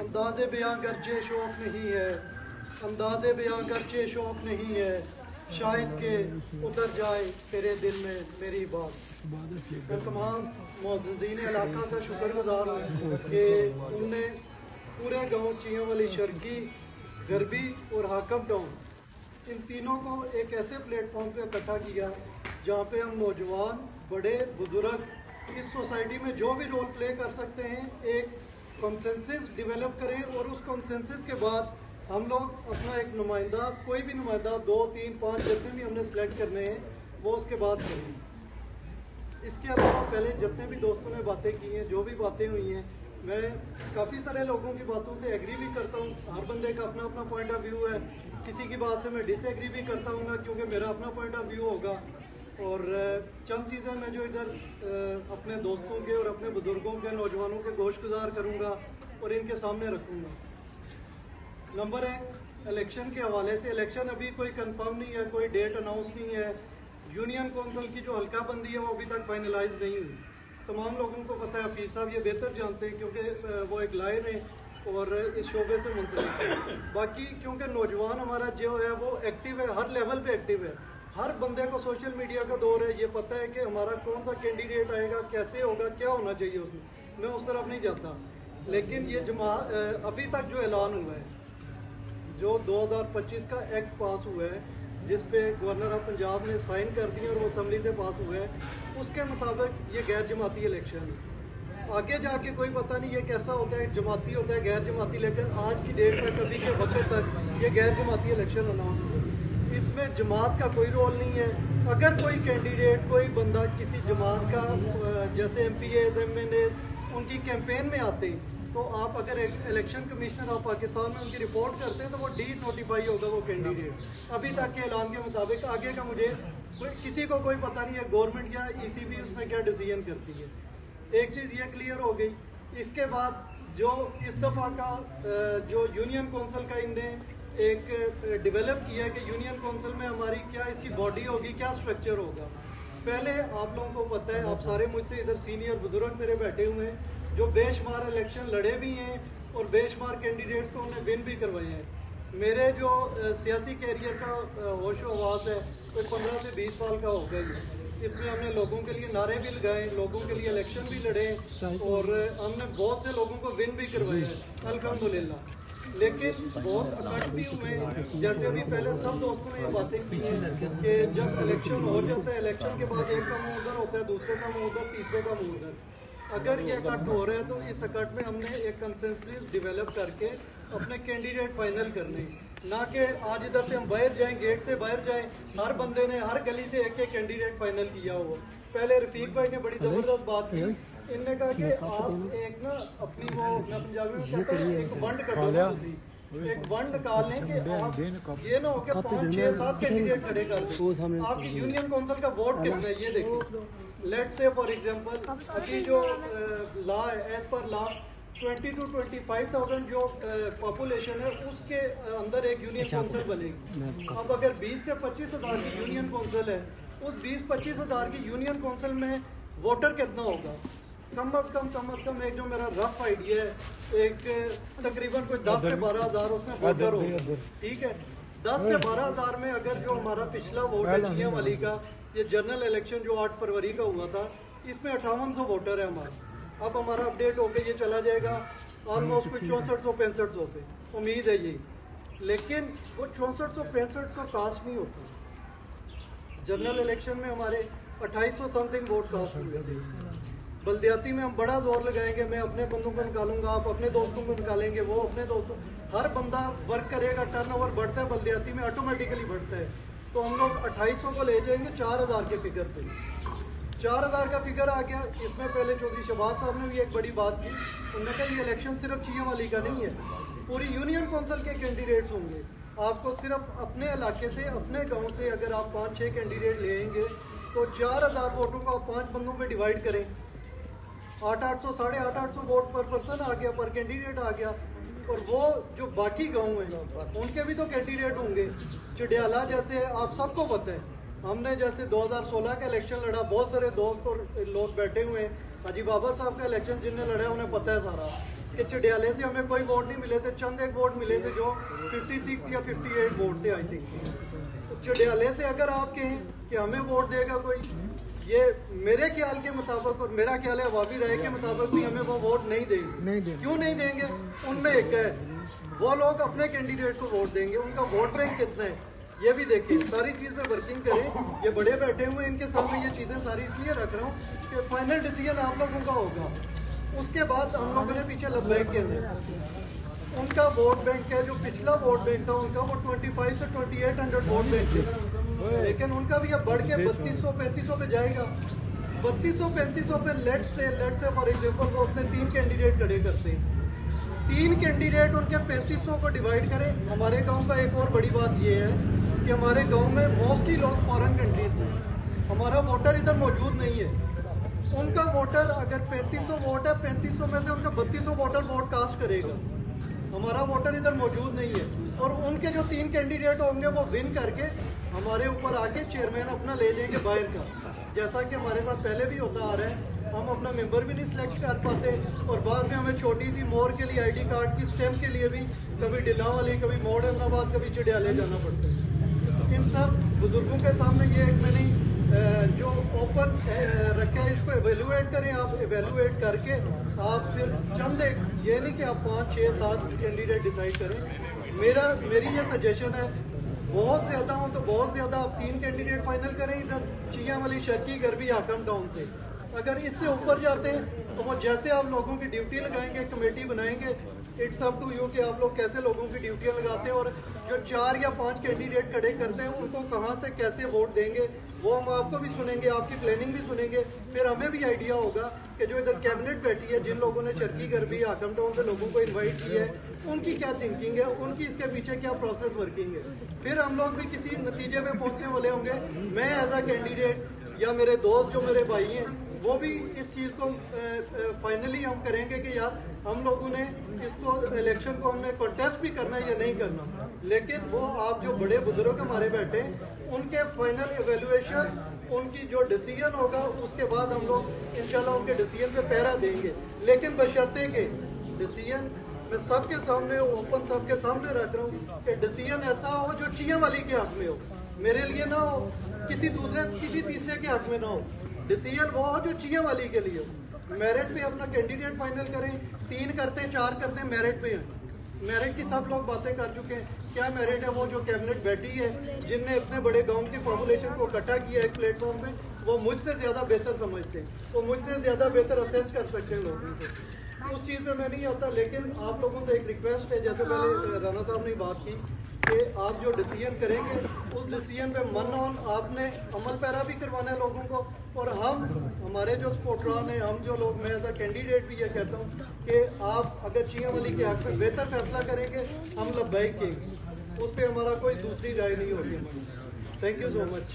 अंदाज़े बयां गर्चे शौक नहीं है, अंदाज़े बयां गर्चे शौक नहीं है, शायद के उतर जाए तेरे दिल में मेरी बात। मैं तमाम मुअज़्ज़िज़ीन इलाका का शुक्रगुज़ार हूँ कि उनने पूरे गाँव चियांवाली शर्की, गरबी और हाकम टाउन इन तीनों को एक ऐसे प्लेटफॉर्म पे इकट्ठा किया जहाँ पे हम नौजवान, बड़े, बुजुर्ग इस सोसाइटी में जो भी रोल प्ले कर सकते हैं, एक कंसेंसस डेवलप करें और उस कंसेंसस के बाद हम लोग अपना एक नुमाइंदा, कोई भी नुमाइंदा 2, 3, 5 जितने भी हमने सेलेक्ट करने हैं वो उसके बाद करें। इसके अलावा पहले जितने भी दोस्तों ने बातें की हैं, जो भी बातें हुई हैं, मैं काफ़ी सारे लोगों की बातों से एग्री भी करता हूँ। हर बंदे का अपना अपना पॉइंट ऑफ व्यू है, किसी की बात से मैं डिसएग्री भी करता हूँ क्योंकि मेरा अपना पॉइंट ऑफ व्यू होगा। और चंद चीज़ें मैं जो इधर अपने दोस्तों के और अपने बुज़ुर्गों के, नौजवानों के गोशगुजार करूँगा और इनके सामने रखूँगा। नंबर 1, इलेक्शन के हवाले से। इलेक्शन अभी कोई कंफर्म नहीं है, कोई डेट अनाउंस नहीं है। यूनियन कौंसिल की जो हल्का बंदी है वो अभी तक फाइनलाइज नहीं हुई। तमाम लोगों को पता है, हफीज़ साहब ये बेहतर जानते हैं क्योंकि वो एक लायन है और इस शोबे से मुंसलिक है। बाकी क्योंकि नौजवान हमारा जो है वो एक्टिव है, हर लेवल पे एक्टिव है। हर बंदे को सोशल मीडिया का दौर है, ये पता है कि हमारा कौन सा कैंडिडेट आएगा, कैसे होगा, क्या होना चाहिए उसमें। मैं उस तरफ नहीं जाता, लेकिन ये अभी तक जो ऐलान हुआ है, जो 2025 का एक्ट पास हुआ है जिस पे गवर्नर ऑफ पंजाब ने साइन कर दिए और वो असम्बली से पास हुआ है, उसके मुताबिक ये गैर जमाती इलेक्शन है। आगे जाके कोई पता नहीं ये कैसा होता है, जमाती होता है, गैर जमाती, लेकिन आज की डेट तक, अभी के वक्त तक ये गैर जमाती इलेक्शन अनाउंस हुआ। इसमें जमात का कोई रोल नहीं है। अगर कोई कैंडिडेट, कोई बंदा किसी जमात का, जैसे MPAs, MNAs उनकी कैंपेन में आते हैं, तो आप अगर इलेक्शन कमिश्नर ऑफ पाकिस्तान में उनकी रिपोर्ट करते हैं तो वो नोटिफाई होगा वो कैंडिडेट। अभी तक के ऐलान के मुताबिक आगे का मुझे किसी को कोई पता नहीं है, गवर्नमेंट या ECB उसमें क्या डिसीजन करती है। एक चीज़ ये क्लियर हो गई। इसके बाद जो इस दफ़ा का जो यूनियन कौंसिल का इनने एक डेवलप किया है कि यूनियन कौंसिल में हमारी क्या इसकी बॉडी होगी, क्या स्ट्रक्चर होगा। पहले आप लोगों को पता है, आप सारे मुझसे इधर सीनियर बुजुर्ग मेरे बैठे हुए हैं जो बेशुमार इलेक्शन लड़े भी हैं और बेशुमार कैंडिडेट्स को उन्हें विन भी करवाए हैं। मेरे जो सियासी कैरियर का होश हवास है वो 15 से 20 साल का हो गया। इसमें हमने लोगों के लिए नारे भी लगाए, लोगों के लिए इलेक्शन भी लड़े और हमने बहुत से लोगों को विन भी करवाए हैं अल्हम्दुलिल्लाह। लेकिन बहुत अकट भी हुए, जैसे अभी पहले सब दोस्तों ने ये बातें की हैं कि जब इलेक्शन हो जाता है, इलेक्शन के बाद एक का मुँह उधर होता है, दूसरे का मुँह उधर, तीसरे का मुँह उधर। अगर ये अकट हो रहा है तो इस अकट में हमने एक कंसेंसस डेवलप करके अपने कैंडिडेट फाइनल करने, ना कि आज इधर से हम बाहर जाएं, गेट से बाहर जाएं, हर बंदे ने हर गली से एक कैंडिडेट फाइनल किया हो। पहले रफीक भाई ने बड़ी ज़बरदस्त बात की, इनने कहा कि आप एक ना अपनी वो, मैं पंजाबी में कहता हूँ, एक वंड कटो ना, एक वंड निकाल लें कि आप ये ना हो कि 5, 6, 7 कैंडिडेट खड़े कर दें। आपकी यूनियन काउंसिल का वोट कितना है ये देखिए। लेट्स से फॉर एग्जांपल अभी जो लॉ है, एज पर लॉ 20 to 25,000 जो पॉपुलेशन है उसके अंदर एक यूनियन काउंसिल बनेगी। अब अगर 20 से 25 हज़ार की यूनियन काउंसिल है, उस 20-25 हज़ार की यूनियन काउंसिल में वोटर कितना होगा? कम अज़ कम एक जो मेरा रफ आइडिया है, एक तकरीबन कोई 10 से 12 हज़ार उसमें वोटर होगा। ठीक है, 10 से 12 हज़ार में अगर जो हमारा पिछला वोट है चियांवाली का, ये जनरल इलेक्शन जो 8 फरवरी का हुआ था, इसमें 5800 वोटर है हमारा। अब हमारा अपडेट होकर ये चला जाएगा ऑलमोस्ट कुछ 6400-6500 पे, उम्मीद है यही। लेकिन वो 6400-6500 कास्ट नहीं होता। जनरल इलेक्शन में हमारे 2800 समथिंग वोट कास्ट हुए थे। बल्दियाती में हम बड़ा जोर लगाएंगे, मैं अपने बंदों को निकालूंगा, आप अपने दोस्तों को निकालेंगे, वो अपने दोस्तों, हर बंदा वर्क करेगा, टर्नओवर बढ़ता है बल्दियाती में, ऑटोमेटिकली बढ़ता है। तो हम लोग 2800 को ले जाएंगे 4000 के फिगर पे। 4000 का फिगर आ गया। इसमें पहले चौधरी शहबाज साहब ने भी एक बड़ी बात की, उन्होंने कहा ये इलेक्शन सिर्फ चियांवाली का नहीं है, पूरी यूनियन काउंसिल के कैंडिडेट्स होंगे। आपको सिर्फ अपने इलाके से, अपने गाँव से अगर आप 5-6 कैंडिडेट लेंगे तो 4000 वोटों को आप 5 बंदों में डिवाइड करें, 800 850 वोट पर पर्सन आ गया, पर कैंडिडेट आ गया। और वो जो बाकी गांव हैं उनके भी तो कैंडिडेट होंगे। चिड़ियाला जैसे आप सबको पता है हमने जैसे 2016 का इलेक्शन लड़ा, बहुत सारे दोस्त और लोग बैठे हुए हैं, हाजी बाबर साहब का इलेक्शन जिनने लड़ा उन्हें पता है सारा कि चडियाले से हमें कोई वोट नहीं मिले थे, चंद एक वोट मिले थे जो 56 या 58 वोट थे आई थिंक। चडियाले से अगर आप कहें कि हमें वोट देगा कोई, ये मेरे ख्याल के मुताबिक और मेरा ख्याल है अवामी राय के मुताबिक भी हमें वो वोट नहीं देंगे। क्यों नहीं देंगे? उनमें एक है, वो लोग अपने कैंडिडेट को वोट देंगे, उनका वोट बैंक कितना है ये भी देखें, सारी चीज़ पे वर्किंग करें। ये बड़े बैठे हुए इनके सामने ये चीज़ें सारी इसलिए रख रहा हूँ कि फाइनल डिसीजन आप लोगों का होगा। उसके बाद हम लोगों ने पीछे लब्बैक के अंदर उनका वोट बैंक है, जो पिछला वोट बैंक था उनका वो 25 से 2800 वोट बैंक थे, लेकिन उनका भी अब बढ़ के 3200-3500 पे जाएगा। 3200-3500 पे लेट से फॉर एग्जाम्पल वो अपने 3 कैंडिडेट खड़े करते हैं, 3 कैंडिडेट उनके 3500 को डिवाइड करें। हमारे गांव का एक और बड़ी बात ये है कि हमारे गांव में मोस्टली लोग फॉरेन कंट्रीज में, हमारा वोटर इधर मौजूद नहीं है। उनका वोटर अगर 3500 वोट है, 3500 में से उनका 3200 वोटर वोट कास्ट करेगा। हमारा वोटर इधर मौजूद नहीं है और उनके जो 3 कैंडिडेट होंगे वो विन करके हमारे ऊपर आके चेयरमैन अपना ले जाएंगे बाहर का, जैसा कि हमारे साथ पहले भी होता आ रहा है। हम अपना मेंबर भी नहीं सिलेक्ट कर पाते और बाद में हमें छोटी सी मोर के लिए आईडी कार्ड की स्टैम्प के लिए भी कभी डिलावाली, कभी मॉडर्नाबाद, कभी चडियाले जाना पड़ता है। इन सब बुजुर्गों के सामने ये एक मैंने जो ओपन रखा है, इसको एवेलुएट करें। आप एवेलुएट करके आप फिर चंद एक, ये नहीं कि आप 5, 6, 7 कैंडिडेट डिसाइड करें। मेरी ये सजेशन है, बहुत ज़्यादा हो तो बहुत ज़्यादा आप 3 कैंडिडेट फाइनल करें इधर चियावाली, शर्की, गरबी, हाकम टाउन से। अगर इससे ऊपर जाते हैं तो वो जैसे आप लोगों की ड्यूटी लगाएंगे, कमेटी बनाएंगे, इट्स अप टू यू कि आप लोग कैसे लोगों की ड्यूटियां लगाते हैं और जो 4 या 5 कैंडिडेट खड़े करते हैं उनको कहां से कैसे वोट देंगे वो हम आपको भी सुनेंगे, आपकी प्लानिंग भी सुनेंगे। फिर हमें भी आइडिया होगा कि जो इधर कैबिनेट बैठी है, जिन लोगों ने चरखी गरबी, हाकम टाउन से लोगों को इन्वाइट किया है, उनकी क्या थिंकिंग है, उनकी इसके पीछे क्या प्रोसेस वर्किंग है। फिर हम लोग भी किसी नतीजे में पहुंचने वाले होंगे। मैं एज अ कैंडिडेट या मेरे दोस्त जो मेरे भाई हैं वो भी इस चीज़ को फाइनली हम करेंगे कि यार हम लोगों ने इसको इलेक्शन को हमने कॉन्टेस्ट भी करना है या नहीं करना। लेकिन वो आप जो बड़े बुजुर्ग हमारे बैठे उनके फाइनल एवेल्युएशन, उनकी जो डिसीजन होगा उसके बाद हम लोग इंशाल्लाह उनके डिसीजन पे पहरा देंगे। लेकिन बशर्ते के डिसीजन मैं सबके सामने ओपन सबके सामने रख रहा हूँ कि डिसीजन ऐसा हो जो चियावाली के हक में हो, मेरे लिए ना हो, किसी तीसरे के हक में ना हो। डिसीजन वो हो जो चियावाली के लिए हो। मेरिट पे अपना कैंडिडेट फाइनल करें, 3 करते 4 करते मेरिट पे हैं। मेरिट की सब लोग बातें कर चुके हैं। क्या मेरिट है? वो जो कैबिनेट बैठी है, जिनने इतने बड़े गांव की पॉपुलेशन को इकट्ठा किया एक प्लेटफॉर्म पे, वो मुझसे ज़्यादा बेहतर समझते हैं, वो मुझसे ज़्यादा बेहतर असेस कर सकते हैं लोगों को। उस चीज़ पे मैं नहीं आता। लेकिन आप लोगों से एक रिक्वेस्ट है, जैसे पहले राना साहब ने बात की कि आप जो डिसीजन करेंगे उस डिसीजन पे मन ऑन आपने अमल पैरा भी करवाना है लोगों को। और हम हमारे जो सपोर्टरान हैं, हम जो लोग, मैं एज अ कैंडिडेट भी ये कहता हूँ कि आप अगर चियावाली के हक में बेहतर फैसला करेंगे हम लब्बैक कहेंगे, उस पर हमारा कोई दूसरी राय नहीं होगी। Thank you so much.